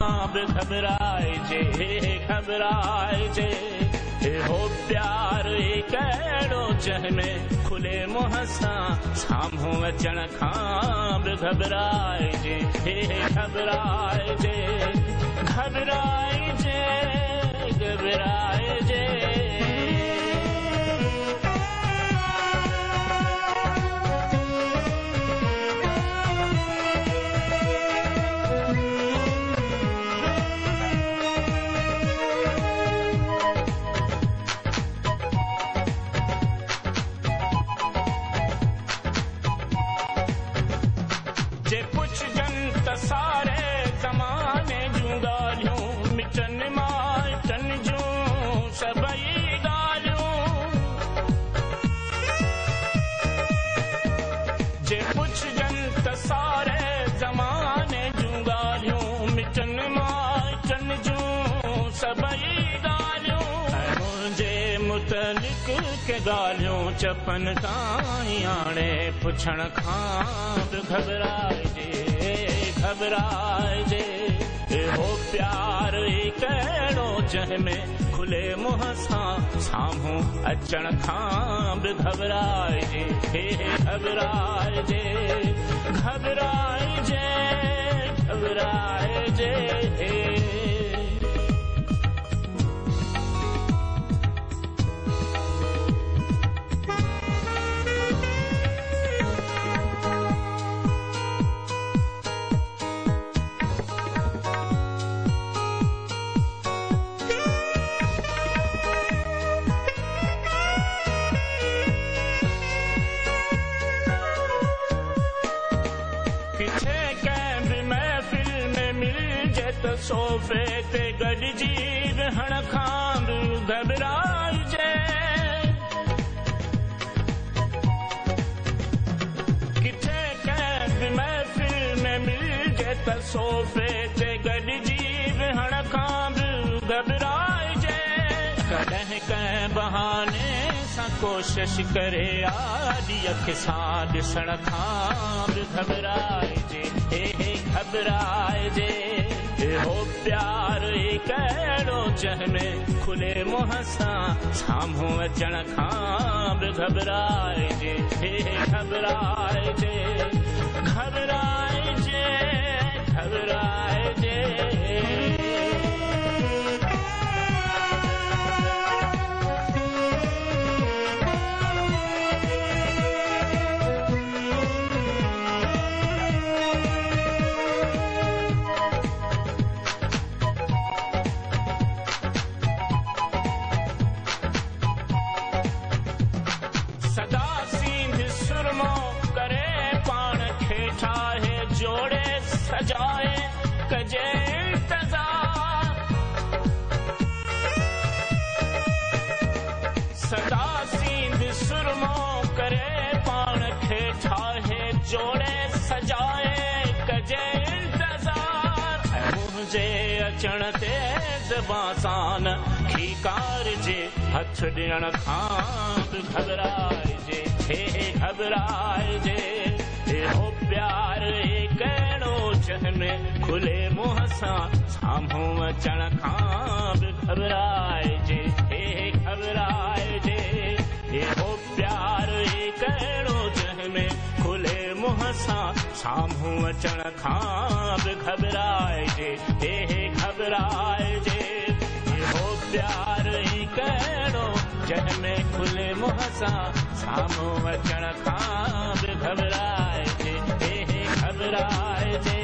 खां बि घबराइजे, घबराइजे। हो प्यार कहिड़ो जंहिंमें खुले मुंहं सां साम्हूं अचण खां बि घबराइजे, घबराइजे, घबराइजे, घबराइजे। जे पुछजनि त सारे ज़माने जूं ॻाल्हियूं मिटनि माइटनि जूं सभई ॻाल्हियूं। जे पुछजनि त सारे ज़माने जूं ॻाल्हियूं मिटनि माइटनि जूं सभई ॻाल्हियूं। मुंहिंजे मुतलिक़ के ॻाल्हियूं चपनि ताईं हाणे पुछण खां बि घबराइजे, घबराइजे। हो प्यार कहिड़ो जंहिंमें खुले मुंहं सां साम्हूं अचण खां बि घबराइजे, घबराइजे, घबराइजे, घबराइजे। किथे कंहिं बि महफ़िल में मिलजे त सोफ़े ते गॾिजी विहण खां बि घबराइजे। किथे कंहिं बि महफ़िल में मिलजे त सोफ़े ते गॾिजी विहण खां बि घबराइजे। कॾहिं कंहिं बहाने सां कोशिश करे आॾी अखि सां ॾिसण खां बि घबराइजे, घबराइजे। हो प्यार कहिड़ो जंहिंमें खुले मुंहं सां साम्हूं अचण खां बि घबराइजे, घबराइजे, घबराइजे, घबराइजे। सदा सींध सुरमो करे पाण खे ठाहे जोड़े सजाए कजे इंतज़ार। सदा सींध सुरमो करे पाण खे ठाहे जोड़े सजाए कजे इंतज़ार। मुंहिंजे अचण ते ज़बां सां न खीकारजे, हथ ॾियण खां बि घबराइजे, घबराइजे। हो प्यार कहिड़ो जंहिंमें खुले मुंहं सां साम्हूं अचण खां बि घबराइजे, घबराइजे। हो प्यार कहिड़ो जंहिंमें खुले मुंहं सां साम्हूं अचण खां बि घबराइजे, घबराइजे। हो प्यार कहिड़ो जंहिंमें खुले मुंहं सां साम्हूं अचण खां बि घबराइजे, घबराइजे।